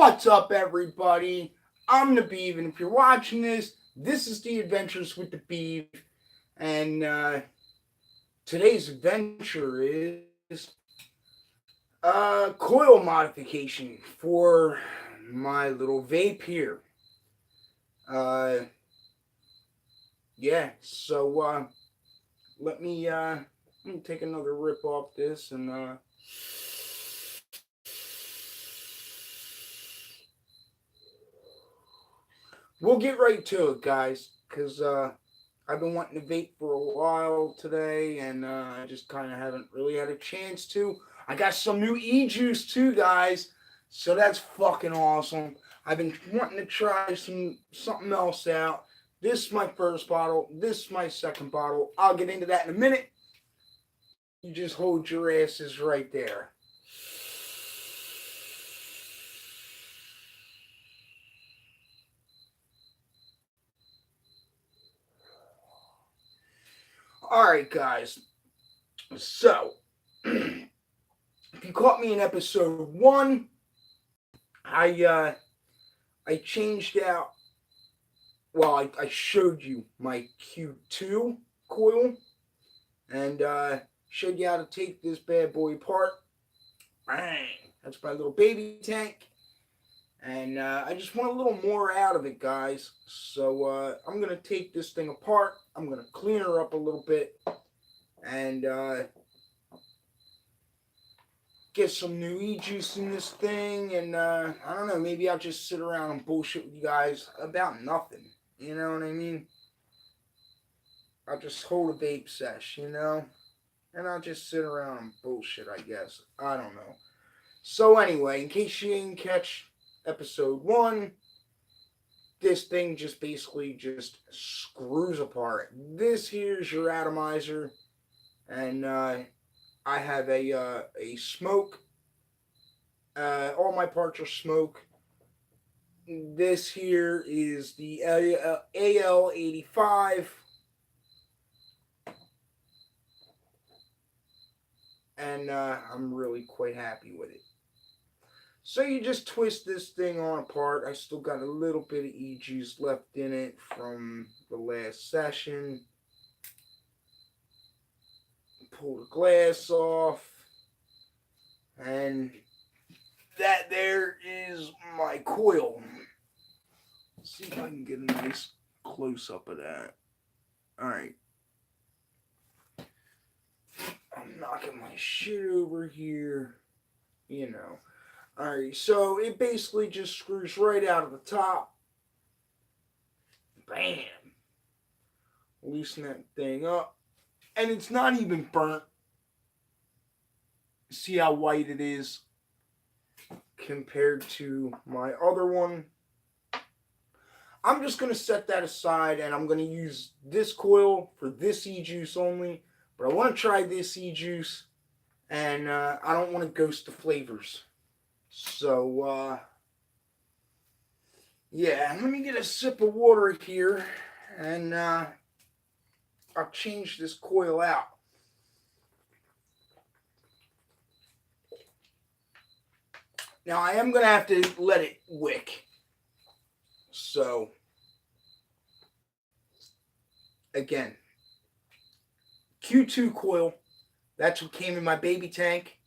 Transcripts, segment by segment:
What's up, everybody? I'm the Beav, and if you're watching this, this is the Adventures with the Beav, and today's adventure is coil modification for my little vape here. Uh, yeah, so let me take another rip off this and we'll get right to it, guys, because I've been wanting to vape for a while today, and I just kind of haven't really had a chance to. I got some new e-juice too, guys, so that's fucking awesome. I've been wanting to try something else out. This is my first bottle. This is my second bottle. I'll get into that in a minute. You just hold your asses right there. Alright, guys. So, if you caught me in episode 1, I changed out, well, I showed you my Q2 coil, and showed you how to take this bad boy apart. Bang! That's my little baby tank. And I just want a little more out of it, guys. So I'm going to take this thing apart. I'm going to clean her up a little bit. And get some new e-juice in this thing. And I don't know, maybe I'll just sit around and bullshit with you guys about nothing. You know what I mean? I'll just hold a vape sesh, you know? And I'll just sit around and bullshit, I guess. I don't know. So anyway, in case you didn't catch episode 1, this thing just basically just screws apart. This here's your atomizer, and I have a Smok. All my parts are Smok. This here is the AL85, and I'm really quite happy with it. So you just twist this thing on apart. I still got a little bit of e-juice left in it from the last session. Pull the glass off. And that there is my coil. Let's see if I can get a nice close-up of that. Alright. I'm knocking my shit over here. You know. Alright, so it basically just screws right out of the top. Bam! Loosen that thing up. And it's not even burnt. See how white it is compared to my other one. I'm just going to set that aside, and I'm going to use this coil for this e-juice only. But I want to try this e-juice, and I don't want to ghost the flavors. So, yeah, let me get a sip of water here, and I'll change this coil out. Now, I am going to have to let it wick. So, again, Q2 coil, that's what came in my baby tank.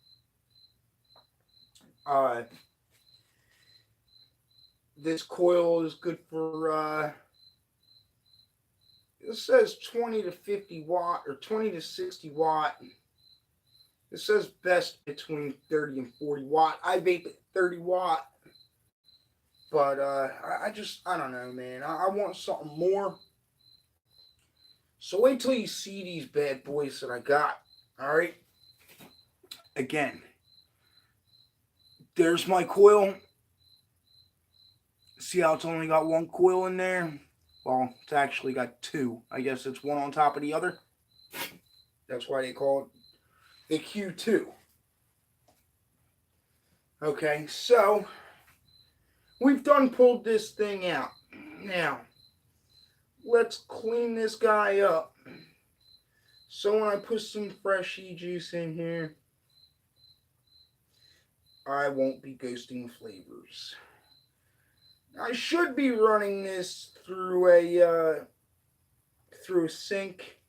This coil is good for, it says 20 to 50 watt or 20 to 60 watt. It says best between 30 and 40 watt. I vape at 30 watt. But I don't know, man. I want something more. So wait till you see these bad boys that I got. Alright? Again, there's my coil. See how it's only got one coil in there? Well, it's actually got 2. I guess it's one on top of the other. That's why they call it the Q2. Okay, so we've done pulled this thing out. Now, let's clean this guy up. So when I put some fresh e-juice in here, I won't be ghosting flavors. I should be running this through a sink.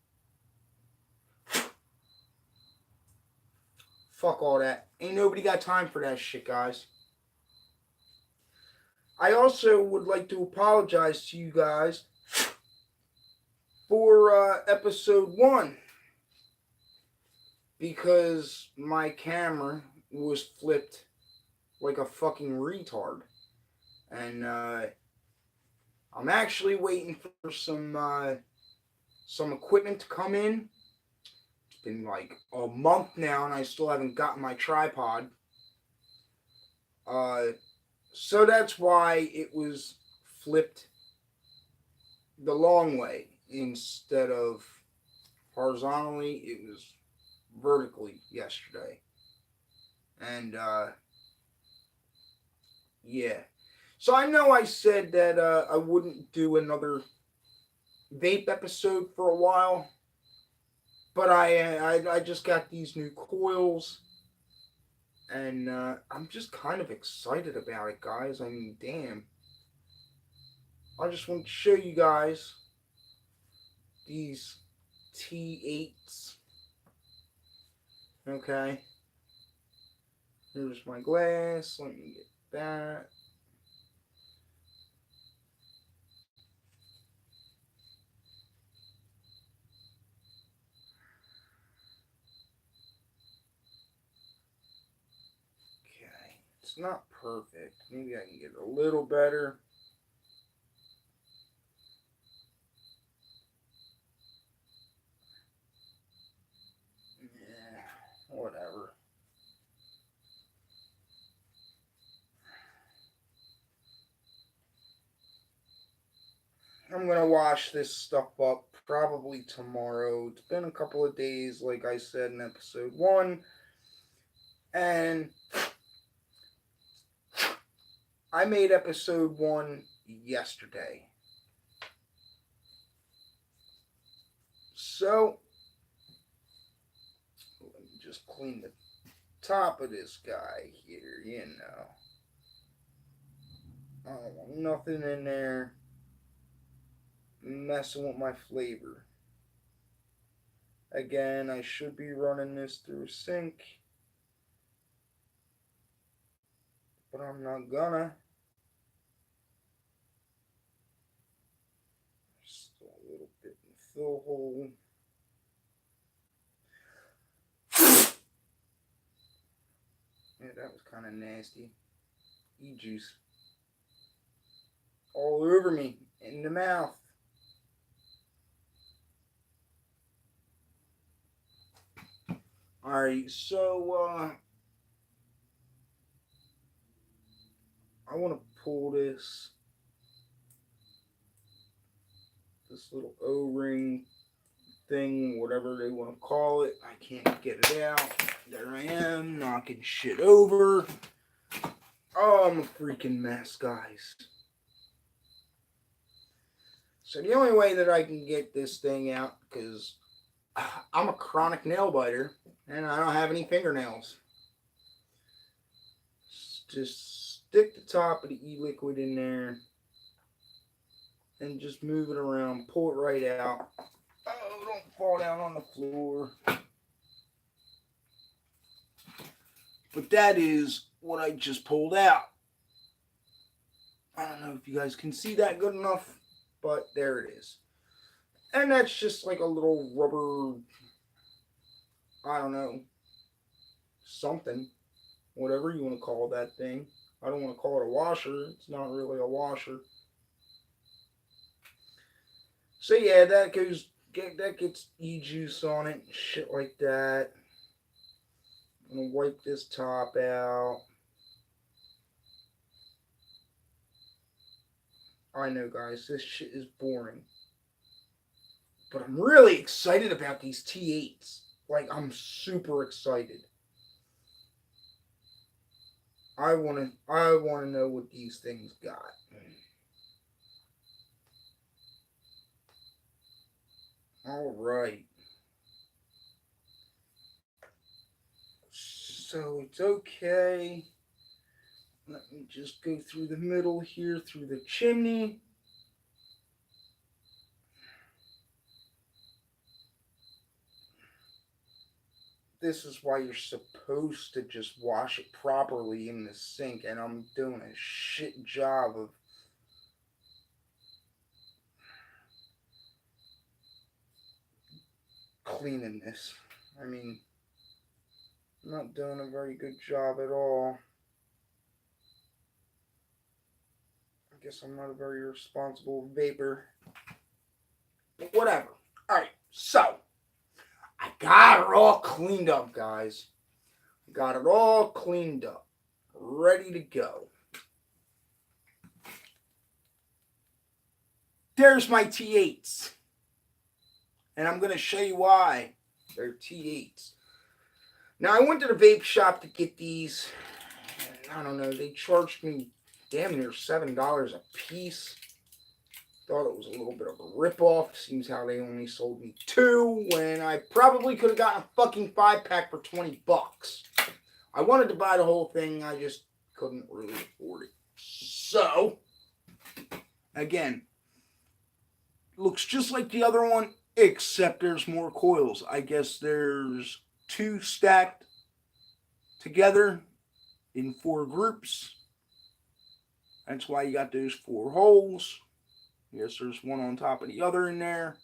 Fuck all that. Ain't nobody got time for that shit, guys. I also would like to apologize to you guys for episode 1 because my camera was flipped like a fucking retard. And I'm actually waiting for some equipment to come in. It's been like a month now and I still haven't gotten my tripod. So that's why it was flipped the long way instead of horizontally. It was vertically yesterday. And yeah. So I know I said that I wouldn't do another vape episode for a while, but I just got these new coils, and I'm just kind of excited about it, guys. I mean, damn. I just want to show you guys these T8s. Okay. Here's my glass. Let me get that. Okay. It's not perfect. Maybe I can get it a little better. Yeah, whatever. I'm gonna wash this stuff up probably tomorrow. It's been a couple of days, like I said in episode 1, and I made episode 1 yesterday. So, let me just clean the top of this guy here, you know. I don't want nothing in there messing with my flavor. Again, I should be running this through a sink, but I'm not gonna. Just a little bit in the fill hole. Yeah, that was kind of nasty. E-juice all over me in the mouth. Alright, so I want to pull this little O-ring thing, whatever they want to call it. I can't get it out. There I am, knocking shit over. Oh, I'm a freaking mess, guys. So the only way that I can get this thing out, because I'm a chronic nail biter, and I don't have any fingernails. Just stick the top of the e-liquid in there, and just move it around, pull it right out. Oh, don't fall down on the floor. But that is what I just pulled out. I don't know if you guys can see that good enough, but there it is. And that's just like a little rubber, I don't know, something, whatever you want to call that thing. I don't want to call it a washer. It's not really a washer. So yeah, that gets e-juice on it, shit like that. I'm gonna wipe this top out. I know, guys, this shit is boring. But I'm really excited about these T8s. Like, I'm super excited. I wanna know what these things got. Alright. So it's okay. Let me just go through the middle here, through the chimney. This is why you're supposed to just wash it properly in the sink, and I'm doing a shit job of cleaning this. I mean, I'm not doing a very good job at all. I guess I'm not a very responsible vapor. But whatever. Alright, so I got it all cleaned up, guys. Got it all cleaned up. Ready to go. There's my T8s. And I'm going to show you why they're T8s. Now, I went to the vape shop to get these. I don't know, they charged me damn near $7 a piece. Thought it was a little bit of a ripoff. Seems how they only sold me 2 when I probably could have gotten a fucking 5-pack for $20. I wanted to buy the whole thing, I just couldn't really afford it. So, again, looks just like the other one, except there's more coils. I guess there's 2 stacked together in 4 groups. That's why you got those 4 holes. I guess there's one on top of the other in there.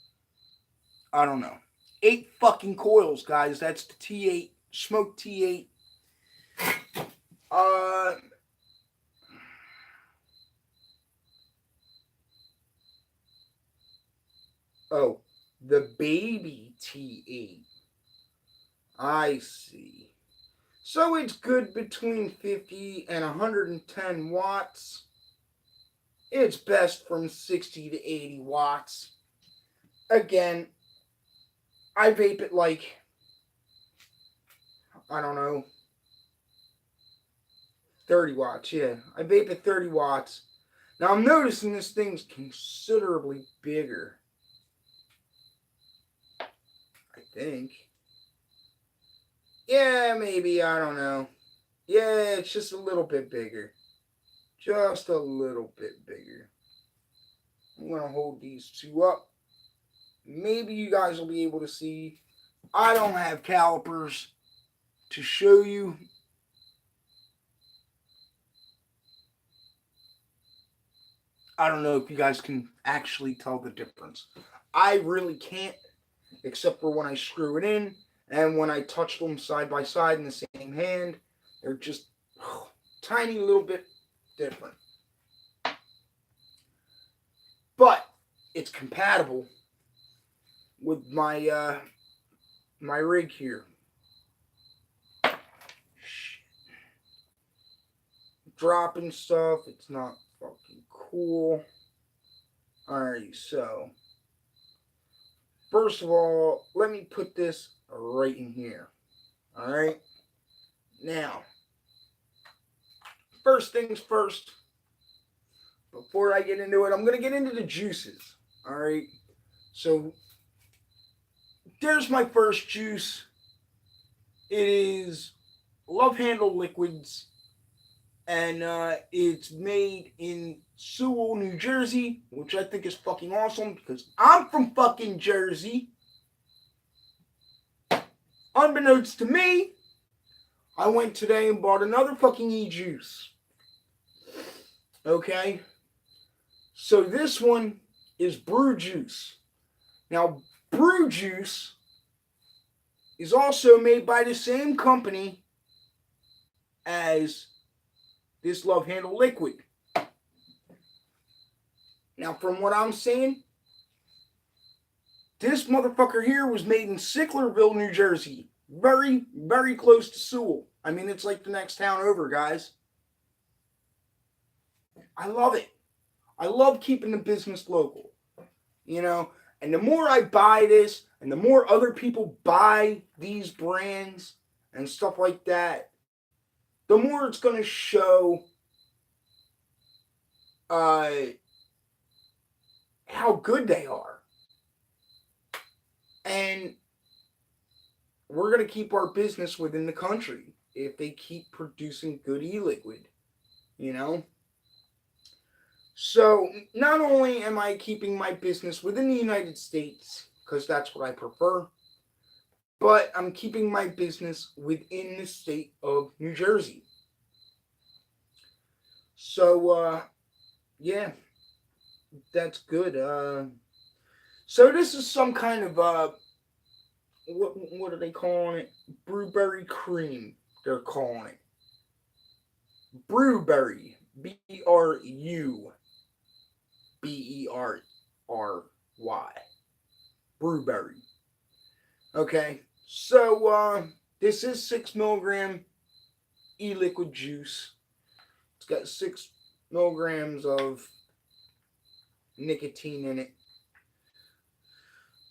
I don't know. 8 fucking coils, guys. That's the T8. Smok T8. Oh, the baby T8. I see. So it's good between 50 and 110 watts. It's best from 60 to 80 watts. Again, I vape it like, I don't know, 30 watts. Yeah, I vape at 30 watts. Now I'm noticing this thing's considerably bigger. I think. Yeah, maybe, I don't know. Yeah, it's just a little bit bigger. Just a little bit bigger. I'm going to hold these 2 up. Maybe you guys will be able to see. I don't have calipers to show you. I don't know if you guys can actually tell the difference. I really can't, except for when I screw it in and when I touch them side by side in the same hand. They're just tiny little bit different. But it's compatible with my my rig here. Shit. Dropping stuff, it's not fucking cool. Alright, so first of all, let me put this right in here. Alright? Now, first things first, before I get into it, I'm going to get into the juices. Alright? So, there's my first juice. It is Love Handle Liquids. And it's made in Sewell, New Jersey, which I think is fucking awesome because I'm from fucking Jersey. Unbeknownst to me, I went today and bought another fucking e-juice. Okay? So this one is Brew Juice. Now, Brew Juice is also made by the same company as this Love Handle Liquid. Now, from what I'm saying, this motherfucker here was made in Sicklerville, New Jersey. Very, very close to Sewell. I mean, it's like the next town over, guys. I love it. I love keeping the business local. You know, and the more I buy this, and the more other people buy these brands and stuff like that, the more it's going to show how good they are. And we're going to keep our business within the country if they keep producing good e-liquid. you know. So not only am I keeping my business within the United States, because that's what I prefer, but I'm keeping my business within the state of New Jersey. So yeah, that's good. So this is some kind of what are they calling it? Brewberry cream. They're calling it brewberry. Brewberry. Brewberry. Okay. So this is 6 milligram e-liquid juice. It's got 6 milligrams of nicotine in it.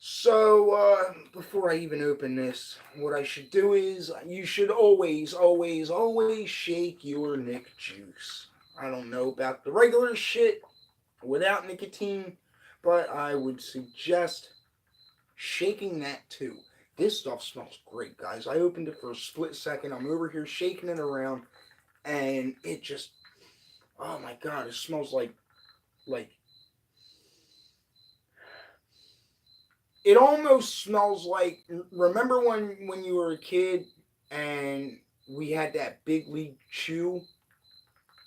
So, before I even open this, what I should do is you should always shake your Nick juice. I don't know about the regular shit without nicotine, but I would suggest shaking that too. This stuff smells great, guys. I opened it for a split second. I'm over here shaking it around, and it just, oh my god, it smells like it almost smells like, remember when you were a kid and we had that big league chew?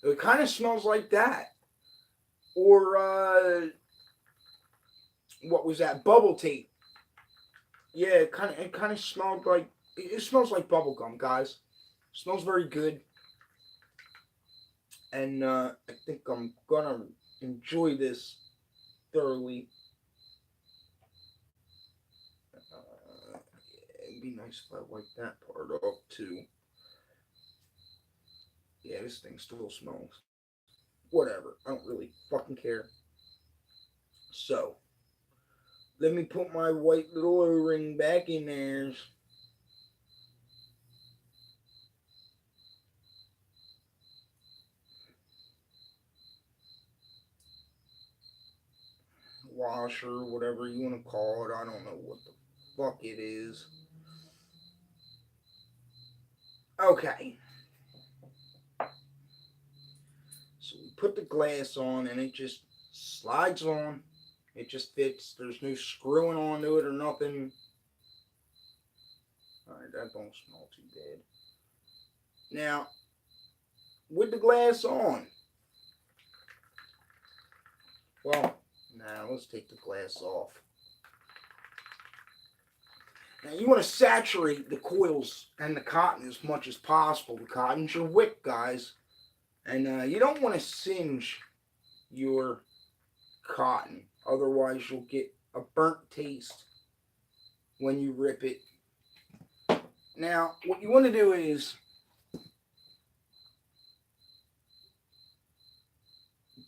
It kind of smells like that. Or what was that, bubble tape? Yeah, it kind of smelled like, it smells like bubble gum, guys. It smells very good, and I think I'm gonna enjoy this thoroughly. It'd be nice if I wiped that part off too. Yeah, this thing still smells. Whatever. I don't really fucking care. So, let me put my white little O-ring back in there. Washer, whatever you want to call it. I don't know what the fuck it is. Okay. So we put the glass on and it just slides on. It just fits. There's no screwing onto it or nothing. Alright, that don't smell too bad. Now, with the glass on, well, now let's take the glass off. Now you want to saturate the coils and the cotton as much as possible. The cotton's your wick, guys. And you don't want to singe your cotton. Otherwise you'll get a burnt taste when you rip it. Now, what you want to do is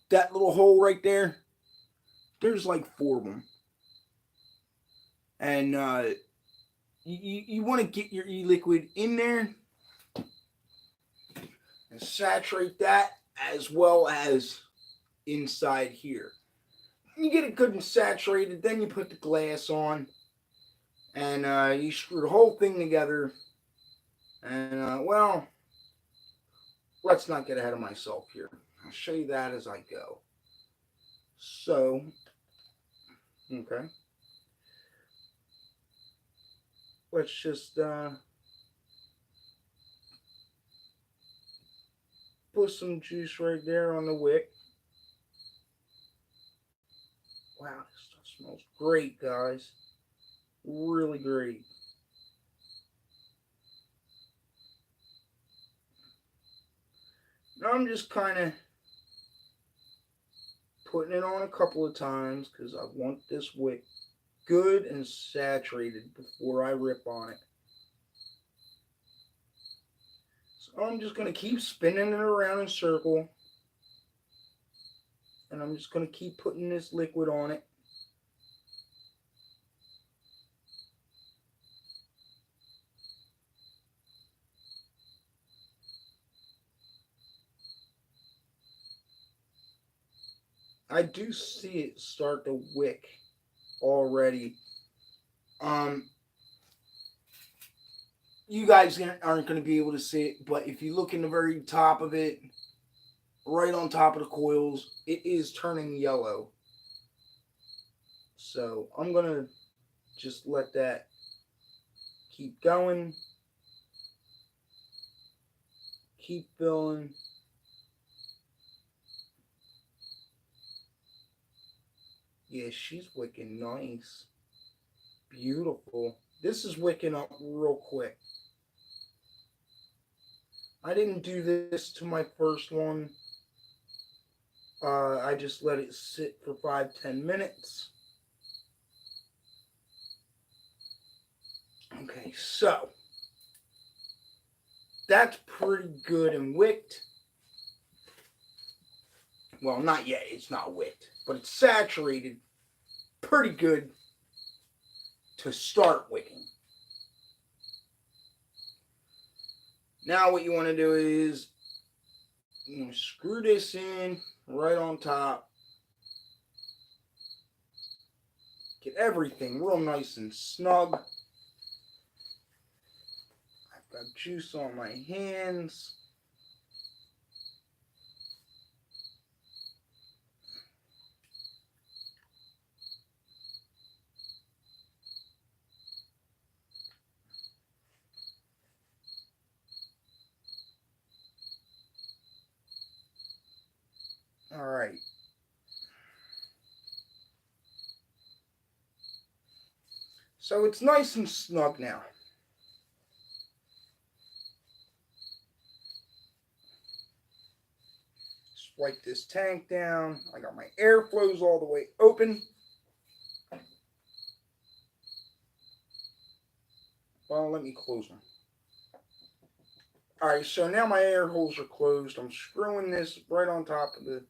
that little hole right there, there's like 4 of them. And you want to get your e-liquid in there and saturate that as well as inside here. You get it good and saturated, then you put the glass on and you screw the whole thing together. And well, let's not get ahead of myself here. I'll show you that as I go. So, okay. Let's just put some juice right there on the wick. Wow, this stuff smells great, guys. Really great. Now I'm just kind of putting it on a couple of times because I want this wick good and saturated before I rip on it. So I'm just going to keep spinning it around in a circle. And I'm just going to keep putting this liquid on it. I do see it start to wick already. You guys aren't going to be able to see it, but if you look in the very top of it, right on top of the coils. It is turning yellow. So I'm going to just let that keep going. Keep filling. Yeah, she's wicking nice. Beautiful. This is wicking up real quick. I didn't do this to my first one. I just let it sit for 5-10 minutes. Okay, so that's pretty good and wicked. Well, not yet. It's not wicked, but it's saturated pretty good to start wicking. Now what you want to do is you screw this in right on top. Get everything real nice and snug. I've got juice on my hands. All right. So it's nice and snug now. Just wipe this tank down. I got my airflows all the way open. Well, let me close them. Alright, so now my air holes are closed. I'm screwing this right on top of the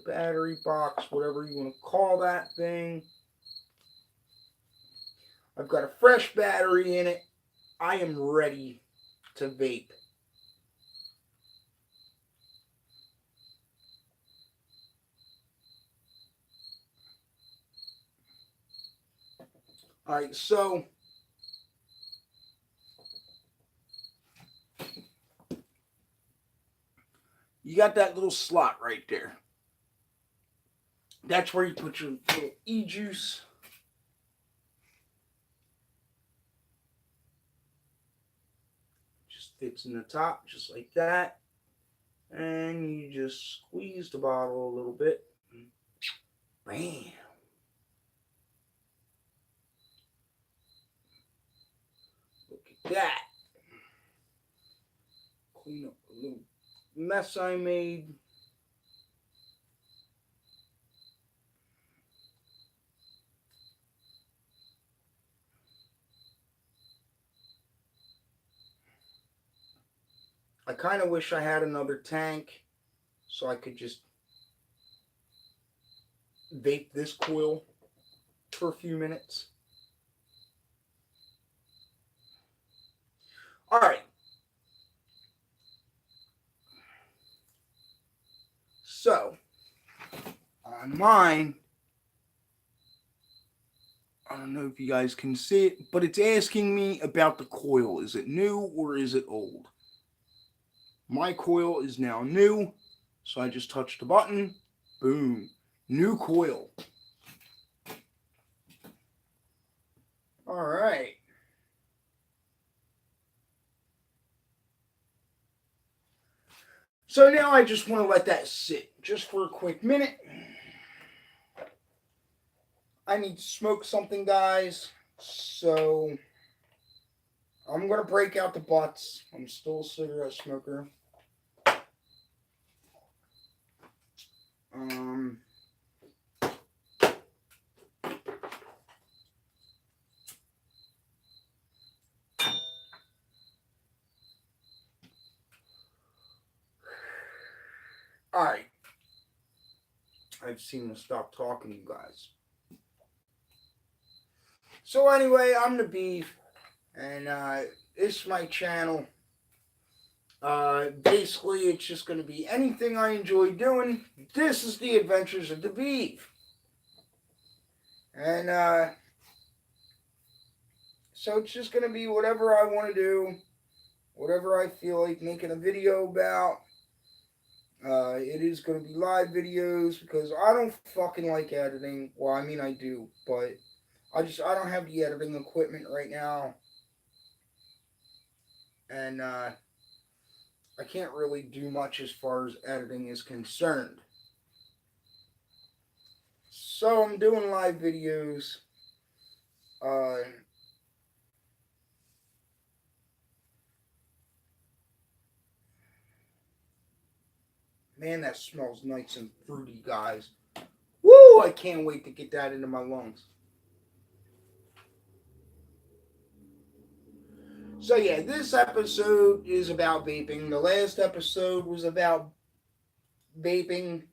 battery box, whatever you want to call that thing. I've got a fresh battery in it. I am ready to vape. Alright, so you got that little slot right there. That's where you put your little e-juice. Just fits in the top, just like that. And you just squeeze the bottle a little bit. Bam. Look at that. Clean up a little mess I made. I kind of wish I had another tank so I could just vape this coil for a few minutes. All right. So, on mine, I don't know if you guys can see it, but it's asking me about the coil. Is it new or is it old? My coil is now new, so I just touched the button. Boom. New coil. All right. So now I just want to let that sit just for a quick minute. I need to smoke something, guys. So I'm going to break out the butts. I'm still a cigarette smoker. All right. I've seen to stop talking to you guys. So anyway, I'm the Beav, and this is my channel. Basically, it's just going to be anything I enjoy doing. This is the adventures of the Beav. And so it's just going to be whatever I want to do, whatever I feel like making a video about. It is going to be live videos because I don't fucking like editing. Well, I mean I do, but I don't have the editing equipment right now, and I can't really do much as far as editing is concerned. So I'm doing live videos. Uh, Man, that smells nice and fruity, guys. Woo! I can't wait to get that into my lungs. So yeah, this episode is about vaping. The last episode was about vaping,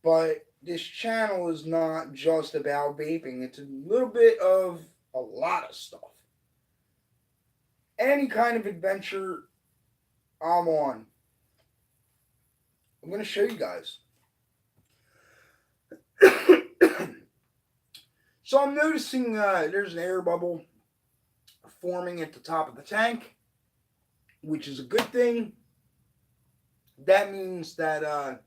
but this channel is not just about vaping. It's a little bit of a lot of stuff. Any kind of adventure I'm on, I'm going to show you guys. So I'm noticing there's an air bubble forming at the top of the tank, which is a good thing. That means that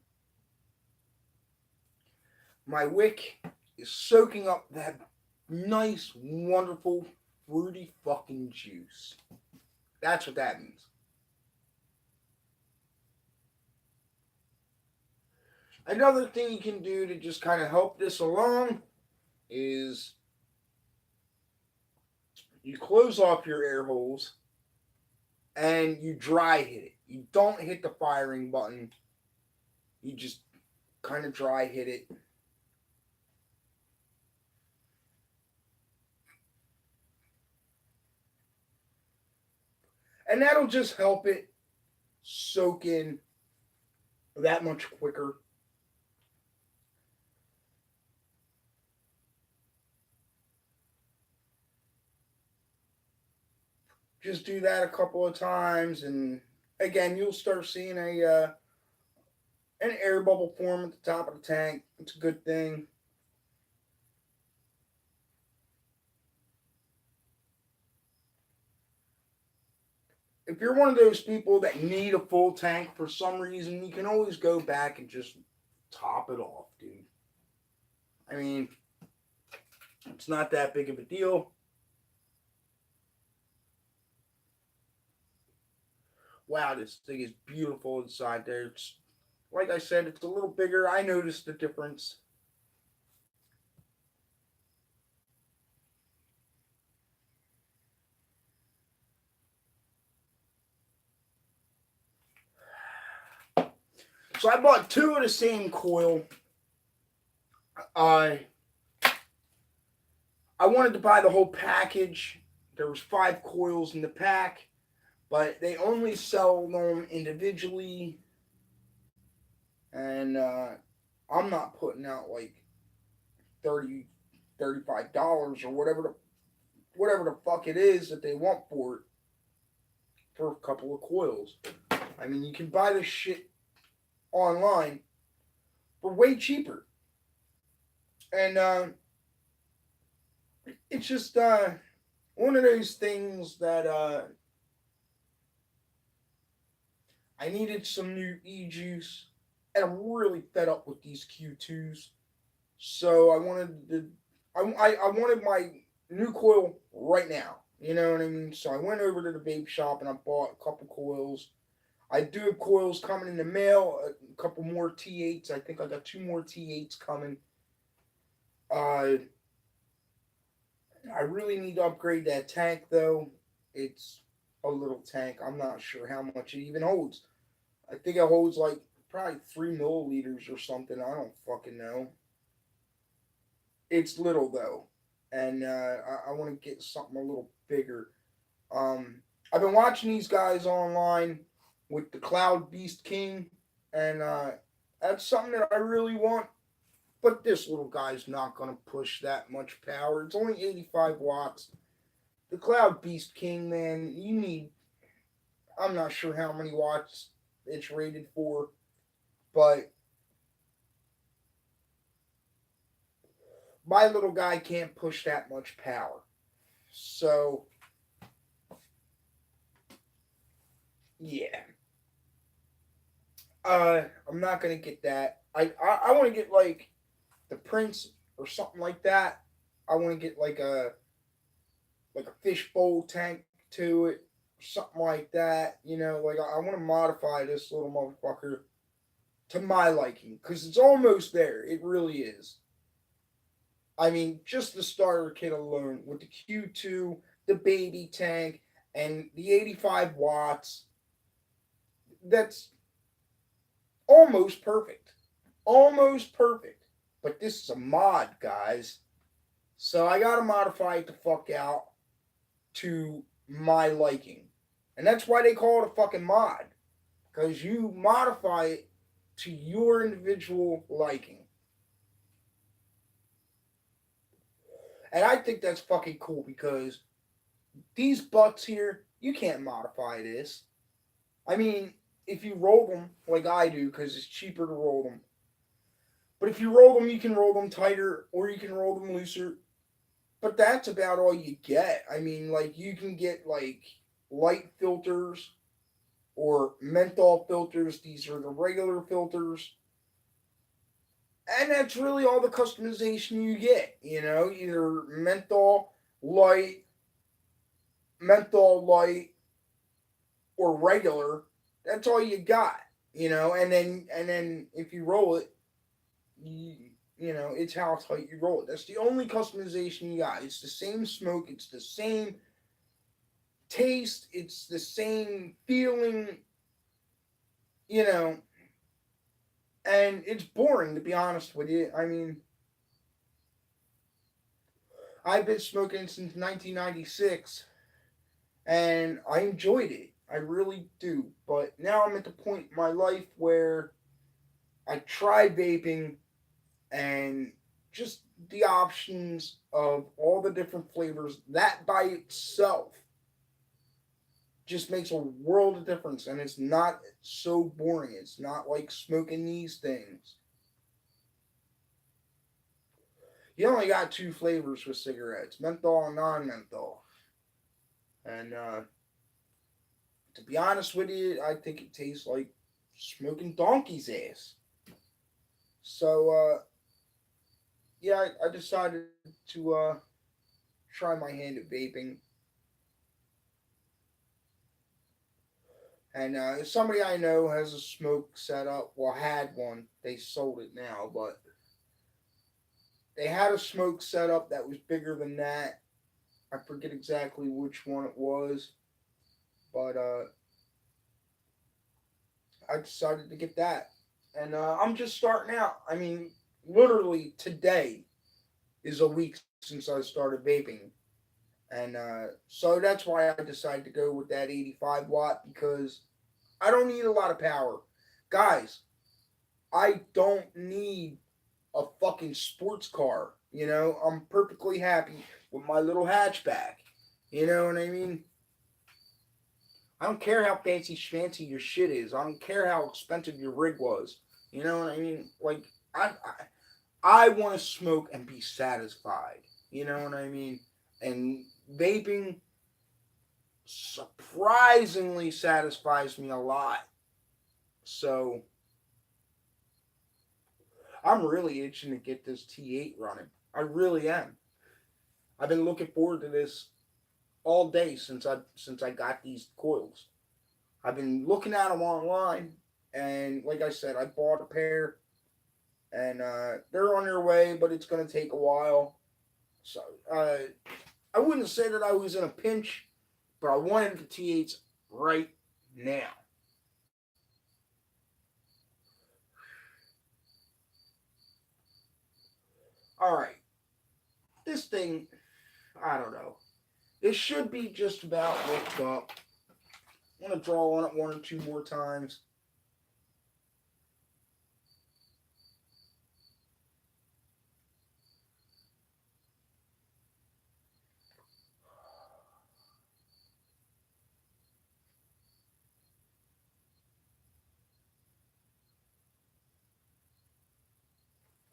my wick is soaking up that nice, wonderful, fruity fucking juice. That's what that means. Another thing you can do to just kind of help this along is you close off your air holes and you dry hit it. You don't hit the firing button. You just kind of dry hit it. And that'll just help it soak in that much quicker. Just do that a couple of times, and again, you'll start seeing an air bubble form at the top of the tank. It's a good thing. If you're one of those people that need a full tank for some reason, you can always go back and just top it off, dude. I mean, it's not that big of a deal. Wow, this thing is beautiful inside there. It's, like I said, it's a little bigger. I noticed the difference. So I bought two of the same coil. I wanted to buy the whole package. There was 5 coils in the pack, but they only sell them individually, and I'm not putting out like $30, $35 or whatever the fuck it is that they want for it for a couple of coils. I mean, you can buy this shit online for way cheaper, and it's just one of those things that I needed some new e-juice, and I'm really fed up with these Q2s. So I wanted my new coil right now. You know what I mean? So I went over to the vape shop and I bought a couple coils. I do have coils coming in the mail, a couple more T8s. I think I got 2 more T8s coming. I really need to upgrade that tank though. It's a little tank. I'm not sure how much it even holds. I think it holds like probably 3 milliliters or something. I don't fucking know. It's little though, and I want to get something a little bigger. I've been watching these guys online with the Cloud Beast King, and that's something that I really want. But this little guy's not going to push that much power. It's only 85 watts. The Cloud Beast King, man, you need. I'm not sure how many watts it's rated for, but my little guy can't push that much power. So, yeah. I'm not gonna get that. I want to get like the Prince or something like that. I want to get like a fishbowl tank to it, something like that. You know, like I want to modify this little motherfucker to my liking because it's almost there. It really is. I mean, just the starter kit alone with the Q2, the baby tank, and the 85 watts. That's almost perfect. Almost perfect. But this is a mod, guys. So I gotta modify it the fuck out to my liking. And that's why they call it a fucking mod. Because you modify it to your individual liking. And I think that's fucking cool because these butts here, you can't modify this. I mean, if you roll them like I do, because it's cheaper to roll them. But if you roll them, you can roll them tighter or you can roll them looser. But that's about all you get. I mean, like, you can get, like, light filters or menthol filters. These are the regular filters. And that's really all the customization you get. You know, either light, menthol light, or regular. That's all you got. You know, and then if you roll it, you, you know, it's how tight you roll it. That's the only customization you got. It's the same smoke. It's the same taste. It's the same feeling. You know, and it's boring to be honest with you. I mean, I've been smoking since 1996, and I enjoyed it. I really do. But now I'm at the point in my life where I tried vaping and just the options of all the different flavors, that by itself just makes a world of difference, and it's not so boring. It's not like smoking these things. You only got two flavors with cigarettes, menthol and non-menthol. And to be honest with you, I think it tastes like smoking donkey's ass. So yeah, I decided to try my hand at vaping. And somebody I know has a smoke set up. Well, had one. They sold it now, but they had a smoke set up that was bigger than that. I forget exactly which one it was, but I decided to get that. And I'm just starting out. I mean, literally today is a week since I started vaping. And so that's why I decided to go with that 85 watt because I don't need a lot of power. Guys, I don't need a fucking sports car. You know, I'm perfectly happy with my little hatchback. You know what I mean? I don't care how fancy your shit is. I don't care how expensive your rig was. You know what I mean? Like I want to smoke and be satisfied. You know what I mean? And vaping surprisingly satisfies me a lot. So I'm really itching to get this T8 running. I really am. I've been looking forward to this all day since I got these coils. I've been looking at them online, and like I said, I bought a pair, and they're on their way, but it's gonna take a while. So I wouldn't say that I was in a pinch, but I wanted the T8s right now. All right, this thing, I don't know. It should be just about hooked up. I'm gonna draw on it one or two more times.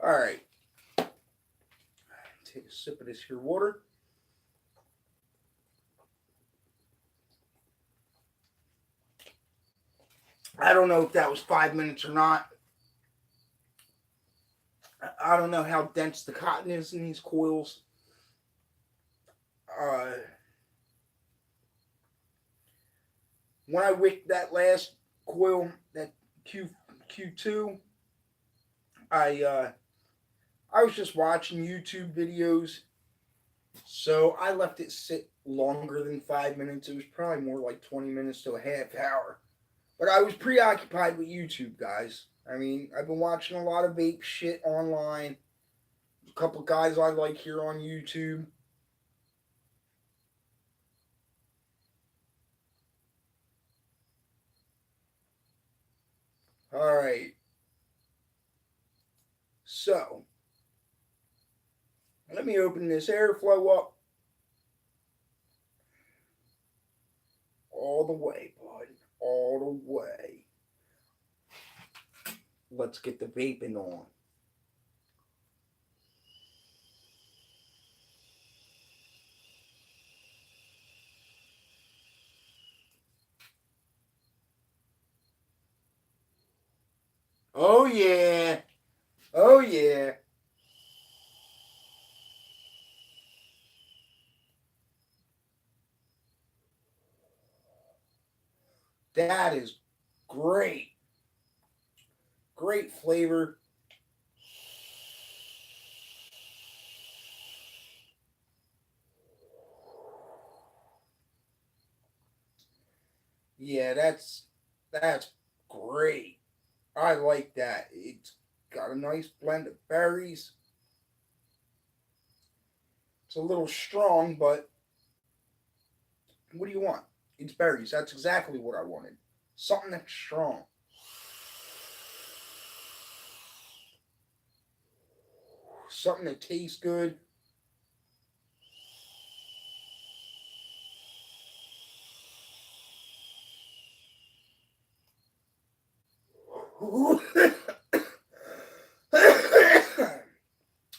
All right, take a sip of this here water. I don't know if that was 5 minutes or not. I don't know how dense the cotton is in these coils. Uh, when I wicked that last coil, that Q2, I uh, I was just watching YouTube videos, so I left it sit longer than 5 minutes. It was probably more like 20 minutes to a half hour. But I was preoccupied with YouTube, guys. I mean, I've been watching a lot of vape shit online. A couple guys I like here on YouTube. All right. So, let me open this airflow up all the way, bud. All the way. Let's get the vaping on. Oh, yeah. Oh, yeah. That is great. Great flavor. Yeah, that's great. I like that. It's got a nice blend of berries. It's a little strong, but what do you want? It's berries. That's exactly what I wanted. Something that's strong. Something that tastes good.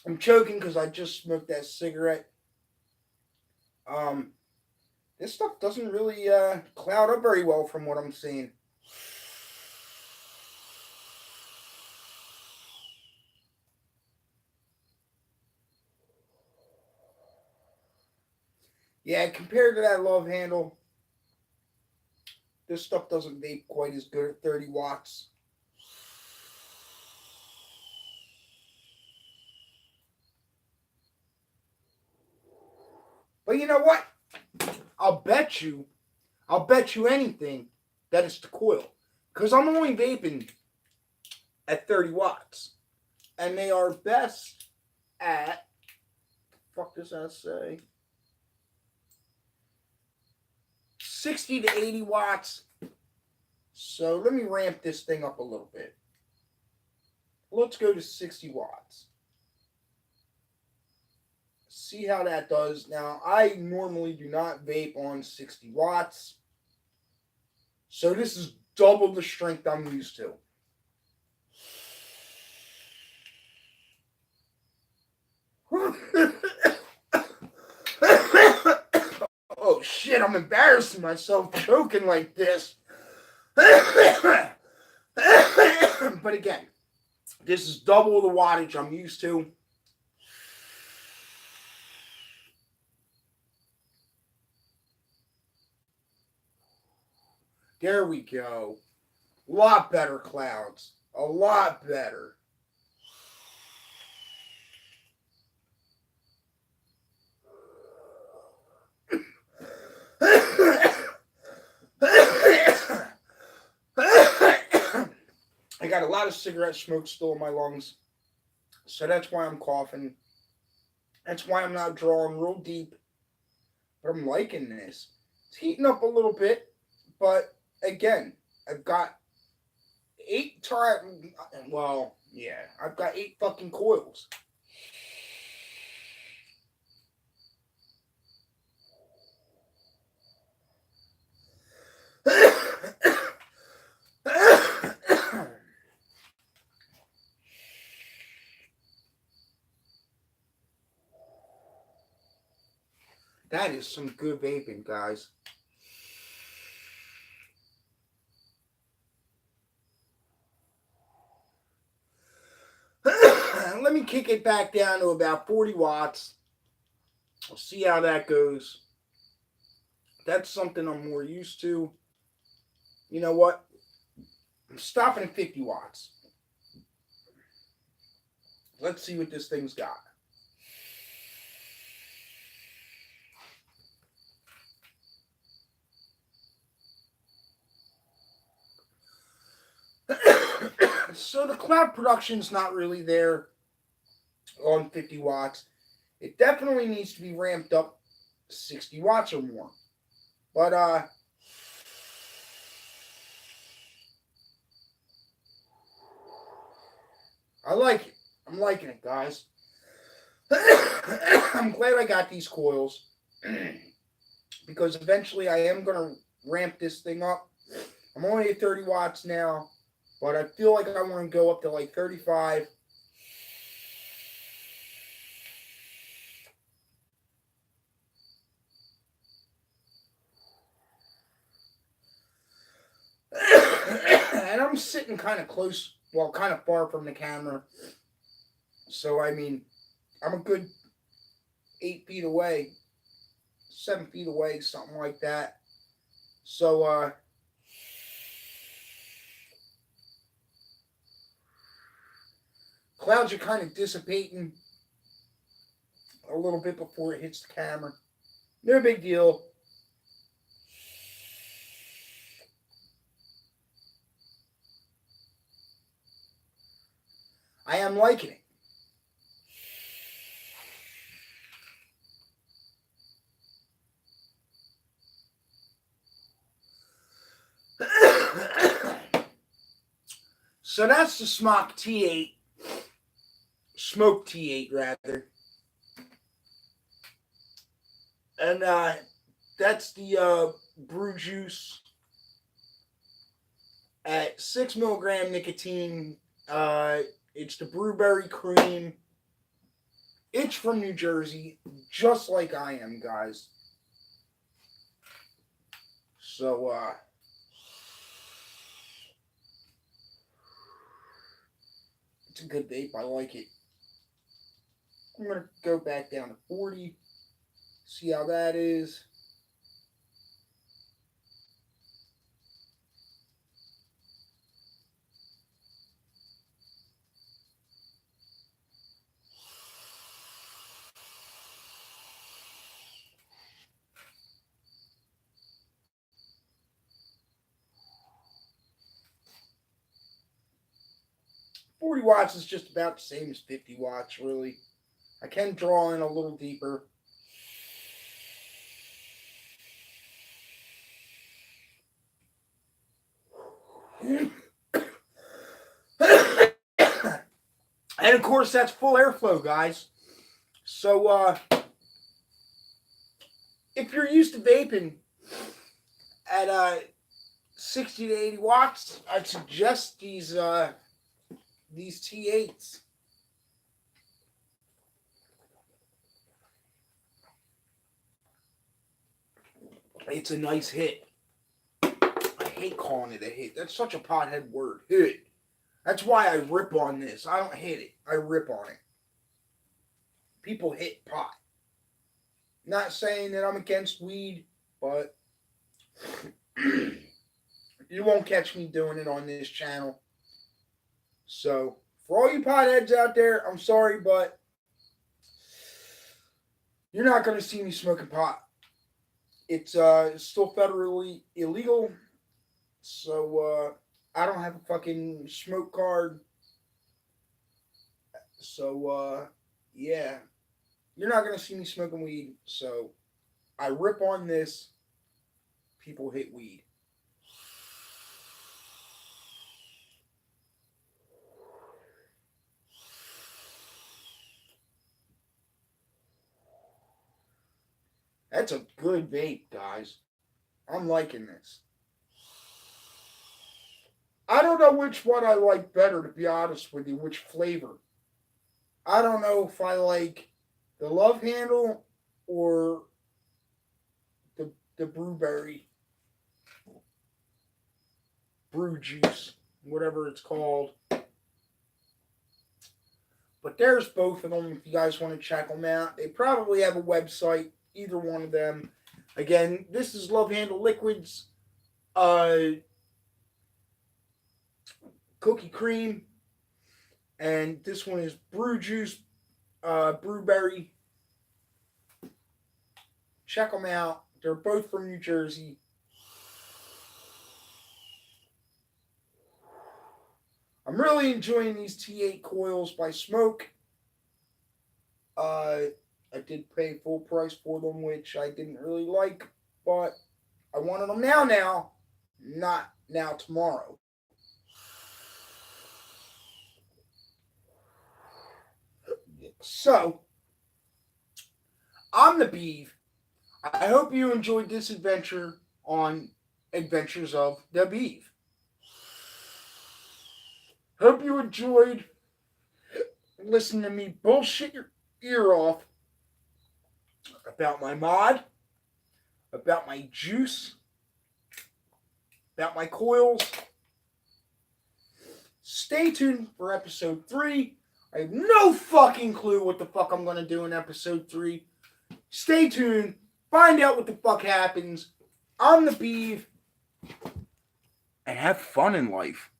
I'm choking because I just smoked that cigarette. Um, this stuff doesn't really cloud up very well from what I'm seeing. Yeah, compared to that love handle, this stuff doesn't vape quite as good at 30 watts. But you know what? I'll bet you, I'll bet you anything that it's the coil. Because I'm only vaping at 30 watts. And they are best at, fuck does that say? 60 to 80 watts. So let me ramp this thing up a little bit. Let's go to 60 watts. See how that does. Now, I normally do not vape on 60 watts. So this is double the strength I'm used to. Oh shit, I'm embarrassing myself choking like this. But again, this is double the wattage I'm used to. There we go. A lot better clouds. A lot better. I got a lot of cigarette smoke still in my lungs. So that's why I'm coughing. That's why I'm not drawing real deep. But I'm liking this. It's heating up a little bit. But again, I've got 8 well, yeah, I've got 8 fucking coils. That is some good vaping, guys. let me kick it back down to about 40 watts. We'll see how that goes. That's something I'm more used to. You know what? I'm stopping at 50 watts. Let's see what this thing's got. So the cloud production's not really there on 50 watts. It definitely needs to be ramped up 60 watts or more. But I like it. I'm liking it, guys. I'm glad I got these coils because eventually I am going to ramp this thing up. I'm only at 30 watts now, but I feel like I want to go up to like 35. And I'm sitting kind of close, well, kind of far from the camera. So, I mean, I'm a good 8 feet away, 7 feet away, something like that. So, clouds are kind of dissipating a little bit before it hits the camera. No big deal. I am liking it. So that's the Smok T8. Smok T8, rather. And that's the brew juice at 6 milligram nicotine. It's the Brewberry Cream. It's from New Jersey, just like I am, guys. So, it's a good vape. I like it. I'm going to go back down to 40. See how that is. $40 watts is just about the same as 50 watts, really. I can draw in a little deeper. And of course, that's full airflow, guys. So, if you're used to vaping at 60 to 80 watts, I'd suggest these T8s. It's a nice hit. I hate calling it a hit. That's such a pothead word. Hit. That's why I rip on this. I don't hit it. I rip on it. People hit pot. Not saying that I'm against weed, but you won't catch me doing it on this channel. So, for all you potheads out there, I'm sorry, but you're not going to see me smoking pot. It's still federally illegal, so I don't have a fucking smoke card. So, yeah, you're not going to see me smoking weed, so I rip on this. People hit weed. That's a good vape, guys. I'm liking this. I don't know which one I like better, to be honest with you, which flavor. I don't know if I like the Love Handle or the Brewberry brew juice, whatever it's called. But there's both of them if you guys want to check them out. They probably have a website, either one of them. Again, this is Love Handle Liquids, Cookie Cream, and this one is Brew Juice, Brewberry. Check them out. They're both from New Jersey. I'm really enjoying these T8 coils by Smok. I did pay full price for them, which I didn't really like, but I wanted them now, not now tomorrow. So, I'm the Beav. I hope you enjoyed this adventure on Adventures of the Beav. Hope you enjoyed listening to me bullshit your ear off about my mod, about my juice, about my coils. Stay tuned for episode 3. I have no fucking clue what the fuck I'm going to do in episode 3. Stay tuned. Find out what the fuck happens. I'm the Beav. And have fun in life.